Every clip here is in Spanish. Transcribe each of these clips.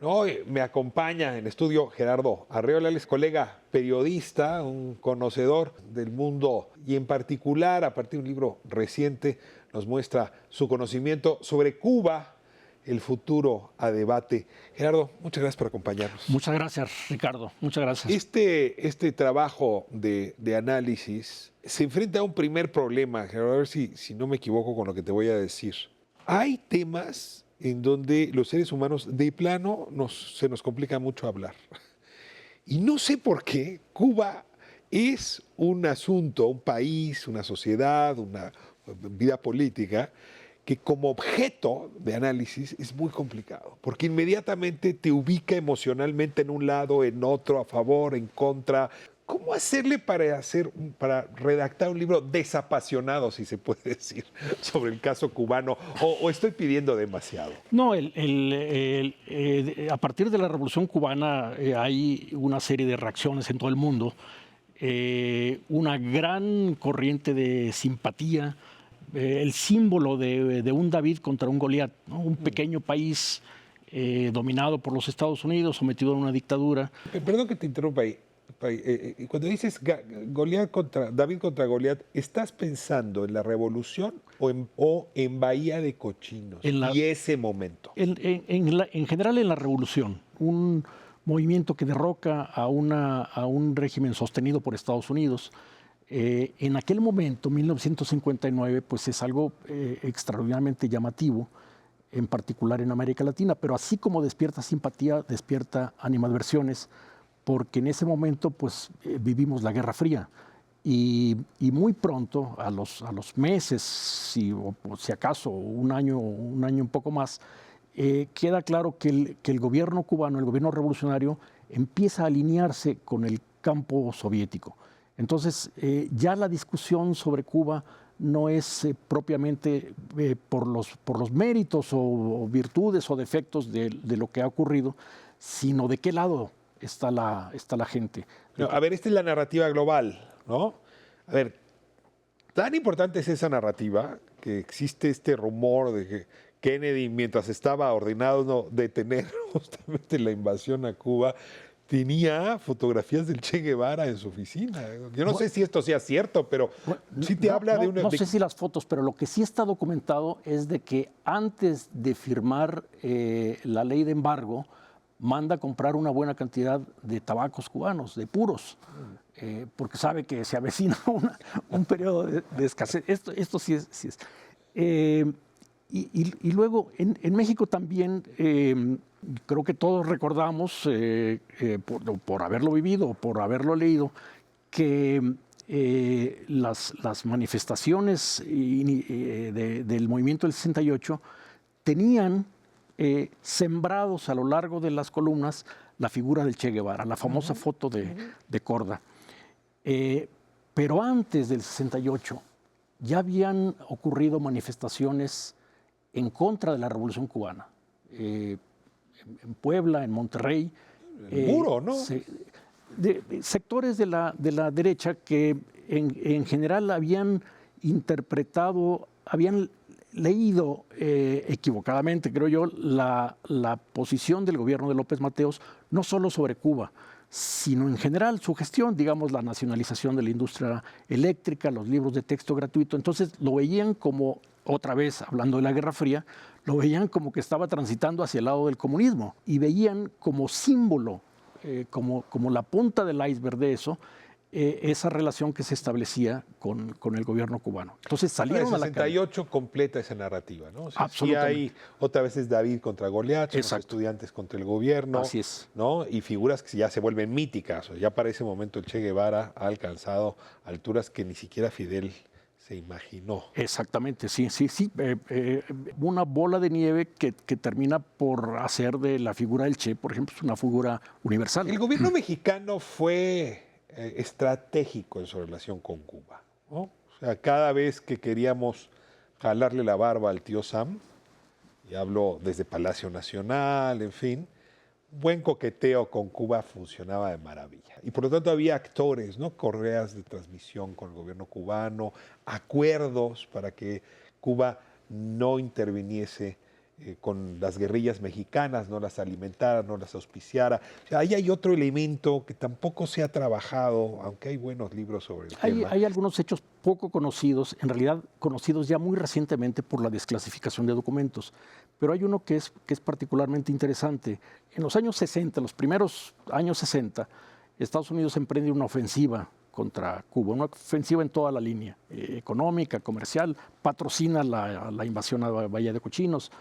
Hoy me acompaña en estudio Gerardo Arreola, él es colega periodista, un conocedor del mundo y en particular, a partir de un libro reciente, nos muestra su conocimiento sobre Cuba, el futuro a debate. Gerardo, muchas gracias por acompañarnos. Muchas gracias, Ricardo. Muchas gracias. Este trabajo de análisis se enfrenta a un primer problema, Gerardo, a ver si no me equivoco con lo que te voy a decir. Hay temas en donde los seres humanos de plano se nos complica mucho hablar. Y no sé por qué Cuba es un asunto, un país, una sociedad, una vida política que como objeto de análisis es muy complicado, porque inmediatamente te ubica emocionalmente en un lado, en otro, a favor, en contra. ¿Cómo hacerle para redactar un libro desapasionado, si se puede decir, sobre el caso cubano? ¿O estoy pidiendo demasiado? No, a partir de la Revolución Cubana hay una serie de reacciones en todo el mundo, una gran corriente de simpatía, el símbolo de un David contra un Goliat, ¿no? Un pequeño país dominado por los Estados Unidos, sometido a una dictadura. Perdón que te interrumpa ahí. Cuando dices David contra Goliat, ¿estás pensando en la revolución o en Bahía de Cochinos y ese momento? En general en la revolución, un movimiento que derroca a un régimen sostenido por Estados Unidos. En aquel momento, 1959, pues es algo extraordinariamente llamativo, en particular en América Latina, pero así como despierta simpatía, despierta animadversiones, porque en ese momento pues vivimos la Guerra Fría y muy pronto, a los meses, o si acaso un año un poco más, queda claro que el gobierno cubano, el gobierno revolucionario, empieza a alinearse con el campo soviético. Entonces, ya la discusión sobre Cuba no es propiamente por los méritos o virtudes o defectos de lo que ha ocurrido, sino de qué lado está la gente. No, a ver, esta es la narrativa global, ¿no? A ver, tan importante es esa narrativa que existe este rumor de que Kennedy, mientras estaba ordenado detener justamente la invasión a Cuba, tenía fotografías del Che Guevara en su oficina. Yo no sé si esto sea cierto, pero sí te habla de una... No sé si las fotos, pero lo que sí está documentado es de que antes de firmar la ley de embargo, manda a comprar una buena cantidad de tabacos cubanos, de puros, porque sabe que se avecina un periodo de escasez. Esto sí es. Sí es. Y luego, en México también, creo que todos recordamos, por haberlo vivido o por haberlo leído, que las manifestaciones del movimiento del 68 tenían sembrados a lo largo de las columnas la figura del Che Guevara, la famosa foto de Korda. Pero antes del 68 ya habían ocurrido manifestaciones en contra de la Revolución Cubana. En Puebla, en Monterrey. Muro, ¿no? Sectores de la derecha que en general habían interpretado, habían leído equivocadamente, creo yo, la posición del gobierno de López Mateos, no solo sobre Cuba, sino en general su gestión, digamos, la nacionalización de la industria eléctrica, los libros de texto gratuito. Entonces lo veían como, otra vez hablando de la Guerra Fría, lo veían como que estaba transitando hacia el lado del comunismo y veían como símbolo, como la punta del iceberg de eso, esa relación que se establecía con el gobierno cubano. Entonces salieron a la calle. El 68 completa esa narrativa, ¿no? O sea, Absolutamente. sí hay, otra vez es David contra Goliat, los estudiantes contra el gobierno. Así es. ¿No? Y figuras que ya se vuelven míticas. O ya para ese momento el Che Guevara ha alcanzado alturas que ni siquiera Fidel se imaginó. Exactamente, sí. Una bola de nieve que termina por hacer de la figura del Che, por ejemplo, una figura universal. El gobierno mexicano fue estratégico en su relación con Cuba, ¿no? O sea, cada vez que queríamos jalarle la barba al tío Sam, y hablo desde Palacio Nacional, en fin, buen coqueteo con Cuba funcionaba de maravilla. Y por lo tanto había actores, ¿no? Correas de transmisión con el gobierno cubano, acuerdos para que Cuba no interviniese con las guerrillas mexicanas, no las alimentara, no las auspiciara. O sea, ahí hay otro elemento que tampoco se ha trabajado, aunque hay buenos libros sobre el tema. Hay algunos hechos poco conocidos, en realidad conocidos ya muy recientemente por la desclasificación de documentos, pero hay uno que es particularmente interesante. En los años 60, los primeros años 60, Estados Unidos emprende una ofensiva contra Cuba, una ofensiva en toda la línea, económica, comercial, patrocina la invasión a Bahía de Cochinos.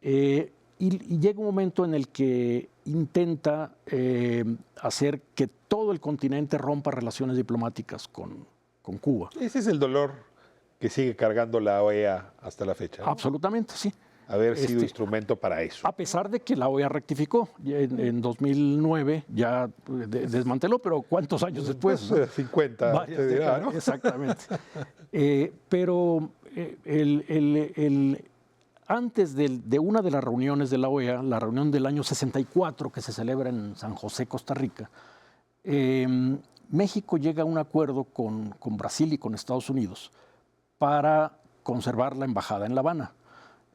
Y llega un momento en el que intenta hacer que todo el continente rompa relaciones diplomáticas con Cuba. Ese es el dolor que sigue cargando la OEA hasta la fecha, ¿no? Absolutamente, sí. Haber sido instrumento para eso. A pesar de que la OEA rectificó, en 2020 ya desmanteló, pero ¿cuántos años después? Pues, 50, Varias te dirá, décadas, ¿no? Exactamente. Pero antes de una de las reuniones de la OEA, la reunión del año 64 que se celebra en San José, Costa Rica, México llega a un acuerdo con Brasil y con Estados Unidos para conservar la embajada en La Habana.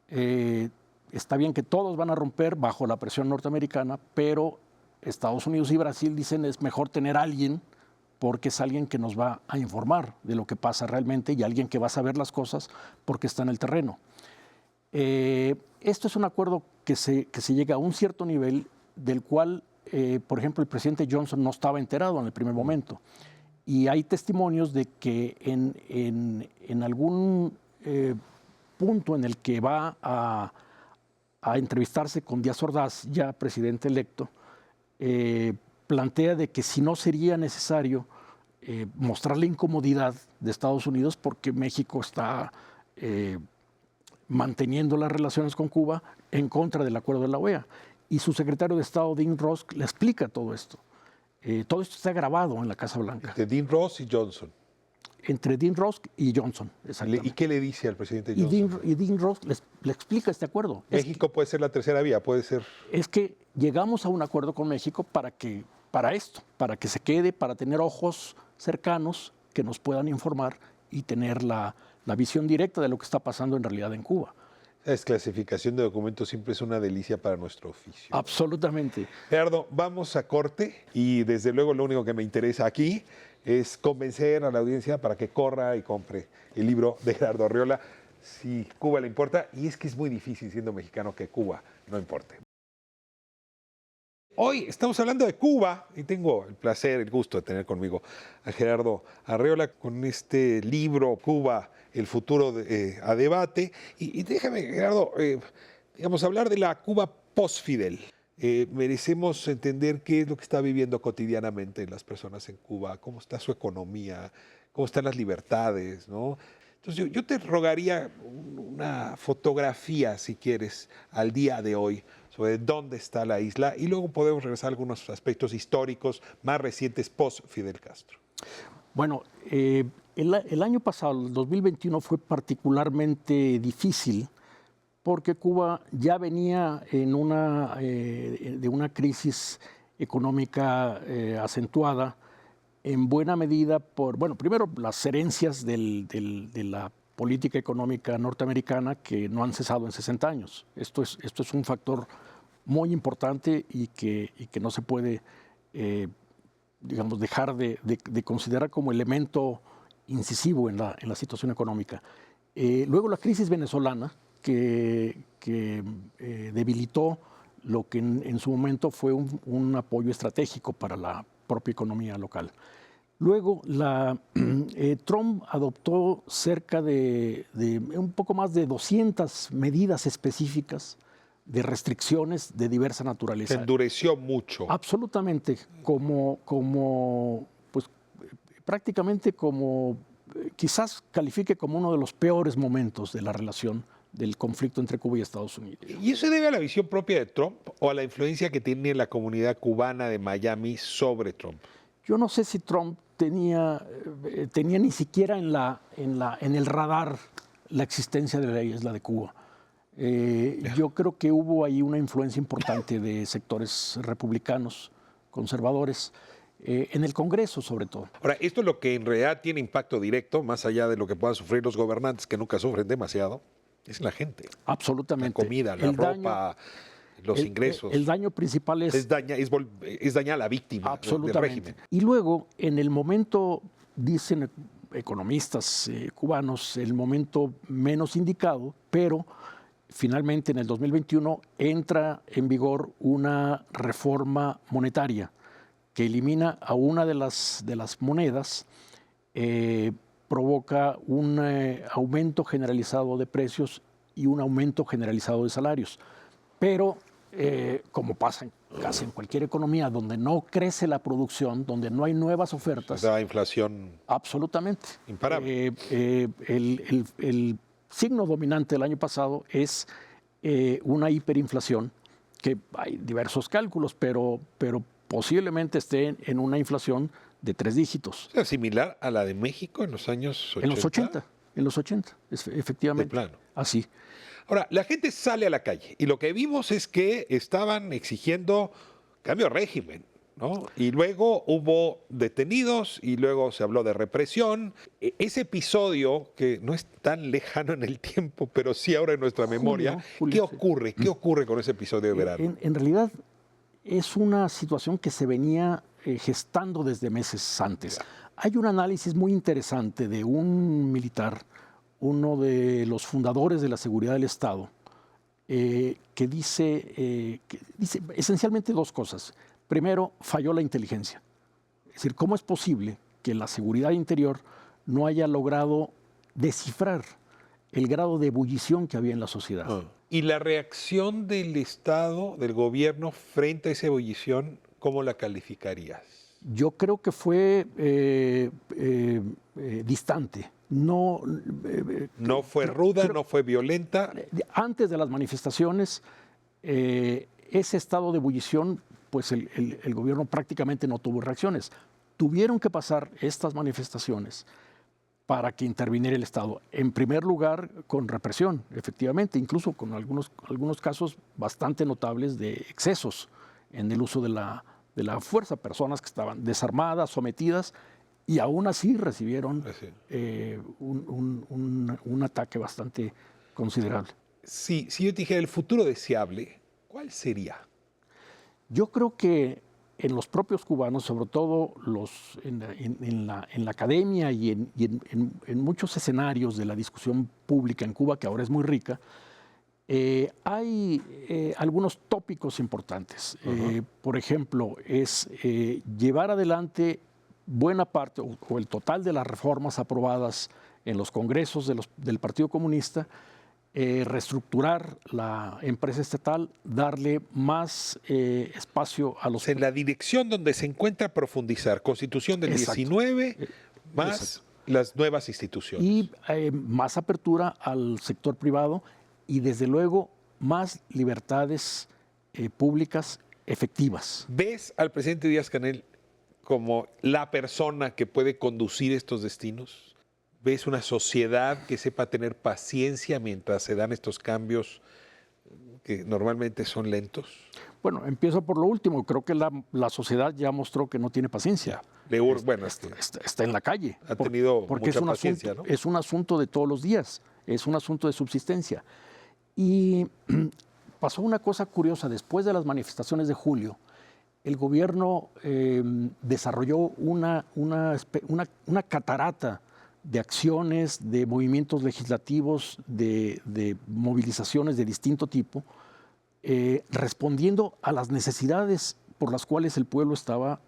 Está bien que todos van a romper bajo la presión norteamericana, pero Estados Unidos y Brasil dicen es mejor tener a alguien porque es alguien que nos va a informar de lo que pasa realmente y alguien que va a saber las cosas porque está en el terreno. Esto es un acuerdo que se llega a un cierto nivel del cual, por ejemplo, el presidente Johnson no estaba enterado en el primer momento. Y hay testimonios de que en algún punto en el que va a entrevistarse con Díaz Ordaz, ya presidente electo, plantea de que si no sería necesario mostrar la incomodidad de Estados Unidos porque México está manteniendo las relaciones con Cuba en contra del acuerdo de la OEA. Y su secretario de Estado, Dean Rusk, le explica todo esto. Todo esto está grabado en la Casa Blanca. Entre Dean Ross y Johnson. Entre Dean Rusk y Johnson, exactamente. ¿Y qué le dice al presidente Johnson? Y Dean Rusk le explica este acuerdo. México puede ser la tercera vía, puede ser... Es que llegamos a un acuerdo con México para que se quede, para tener ojos cercanos que nos puedan informar y tener la visión directa de lo que está pasando en realidad en Cuba. La desclasificación de documentos siempre es una delicia para nuestro oficio. Absolutamente. Gerardo, vamos a corte y desde luego lo único que me interesa aquí es convencer a la audiencia para que corra y compre el libro de Gerardo Arriola, Si Cuba le importa, y es que es muy difícil siendo mexicano que Cuba no importe. Hoy estamos hablando de Cuba y tengo el placer, el gusto de tener conmigo a Gerardo Arriola con este libro Cuba, el futuro a debate. Y déjame, Gerardo, digamos, hablar de la Cuba post-Fidel. Merecemos entender qué es lo que está viviendo cotidianamente las personas en Cuba, cómo está su economía, cómo están las libertades, ¿no? Entonces yo te rogaría una fotografía, si quieres, al día de hoy, sobre dónde está la isla y luego podemos regresar a algunos aspectos históricos más recientes post-Fidel Castro. Bueno, el año pasado, el 2021, fue particularmente difícil porque Cuba ya venía de una crisis económica acentuada, en buena medida por, bueno, primero las herencias de la política económica norteamericana que no han cesado en 60 años. Esto es un factor muy importante y que no se puede, digamos, dejar de considerar como elemento incisivo en la situación económica. Luego la crisis venezolana, que debilitó lo que en su momento fue un apoyo estratégico para la propia economía local. Luego, Trump adoptó cerca de un poco más de 200 medidas específicas de restricciones de diversa naturaleza. Se endureció mucho. Absolutamente, pues prácticamente como, quizás califique como uno de los peores momentos de la relación del conflicto entre Cuba y Estados Unidos. ¿Y eso se debe a la visión propia de Trump o a la influencia que tiene la comunidad cubana de Miami sobre Trump? Yo no sé si Trump tenía ni siquiera en el radar la existencia de la isla de Cuba. Yo creo que hubo ahí una influencia importante de sectores republicanos, conservadores, en el Congreso sobre todo. Ahora, esto es lo que en realidad tiene impacto directo, más allá de lo que puedan sufrir los gobernantes, que nunca sufren demasiado. Es la gente. Absolutamente. La comida, la ropa, los ingresos. El daño principal es dañar a la víctima del régimen. Y luego, en el momento, dicen economistas cubanos, el momento menos indicado, pero finalmente en el 2021 entra en vigor una reforma monetaria que elimina a una de las monedas, provoca un aumento generalizado de precios y un aumento generalizado de salarios. Pero, como pasa casi en cualquier economía, donde no crece la producción, donde no hay nuevas ofertas. Da inflación. Absolutamente. Imparable. El signo dominante del año pasado es una hiperinflación, que hay diversos cálculos, pero posiblemente esté en una inflación de 3 dígitos. O sea, similar a la de México en los años 80. En los 80, efectivamente. De plano. Así. Ahora, la gente sale a la calle y lo que vimos es que estaban exigiendo cambio de régimen, ¿no? Y luego hubo detenidos y luego se habló de represión. Ese episodio, que no es tan lejano en el tiempo, pero sí ahora en nuestra memoria, Julio, ¿qué ocurre? ¿Qué ocurre con ese episodio de verano? En realidad es una situación que se venía gestando desde meses antes. Hay un análisis muy interesante de un militar, uno de los fundadores de la seguridad del Estado, que dice esencialmente dos cosas. Primero, falló la inteligencia. Es decir, ¿cómo es posible que la seguridad interior no haya logrado descifrar el grado de ebullición que había en la sociedad? ¿Y la reacción del Estado, del gobierno, frente a esa ebullición, cómo la calificarías? Yo creo que fue distante. No fue ruda, no fue violenta. Antes de las manifestaciones, ese estado de ebullición, pues el gobierno prácticamente no tuvo reacciones. Tuvieron que pasar estas manifestaciones para que interviniera el Estado. En primer lugar, con represión, efectivamente, incluso con algunos casos bastante notables de excesos en el uso de la fuerza, personas que estaban desarmadas, sometidas, y aún así recibieron un ataque bastante considerable. Si yo te dijera el futuro deseable, ¿cuál sería? Yo creo que en los propios cubanos, sobre todo en la academia y en muchos escenarios de la discusión pública en Cuba, que ahora es muy rica, hay algunos tópicos importantes. Por ejemplo, es llevar adelante buena parte o el total de las reformas aprobadas en los congresos del Partido Comunista, reestructurar la empresa estatal, darle más espacio a los... En la dirección donde se encuentra profundizar, Constitución del 19, más las nuevas instituciones. Y más apertura al sector privado y desde luego más libertades públicas efectivas. ¿Ves al presidente Díaz-Canel como la persona que puede conducir estos destinos? ¿Ves una sociedad que sepa tener paciencia mientras se dan estos cambios que normalmente son lentos? Bueno, empiezo por lo último. Creo que la sociedad ya mostró que no tiene paciencia. Está en la calle. Ha tenido mucha paciencia, ¿no? Es un asunto de todos los días. Es un asunto de subsistencia. Y pasó una cosa curiosa. Después de las manifestaciones de julio, el gobierno desarrolló una catarata de acciones, de movimientos legislativos, de movilizaciones de distinto tipo, respondiendo a las necesidades por las cuales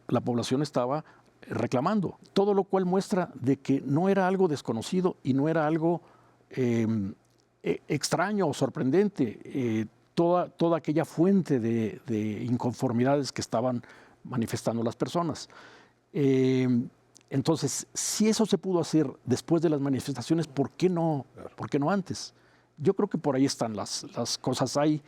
la población estaba reclamando. Todo lo cual muestra de que no era algo desconocido y no era algo extraño o sorprendente. Toda aquella fuente de inconformidades que estaban manifestando las personas. Entonces, si eso se pudo hacer después de las manifestaciones, ¿por qué no antes? Yo creo que por ahí están las cosas. Hay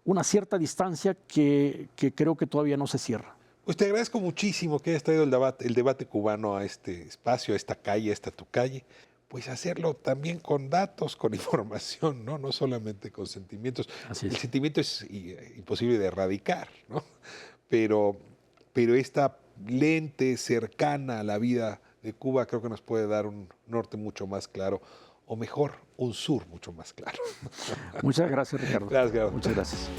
una cierta distancia que creo que todavía no se cierra. Pues te agradezco muchísimo que hayas traído el debate cubano a este espacio, a esta calle, a esta tu calle. Pues hacerlo también con datos, con información, no solamente con sentimientos. Así es. El sentimiento es imposible de erradicar, ¿no? Pero esta lente cercana a la vida de Cuba creo que nos puede dar un norte mucho más claro, o mejor, un sur mucho más claro. Muchas gracias, Ricardo. Gracias. Muchas gracias.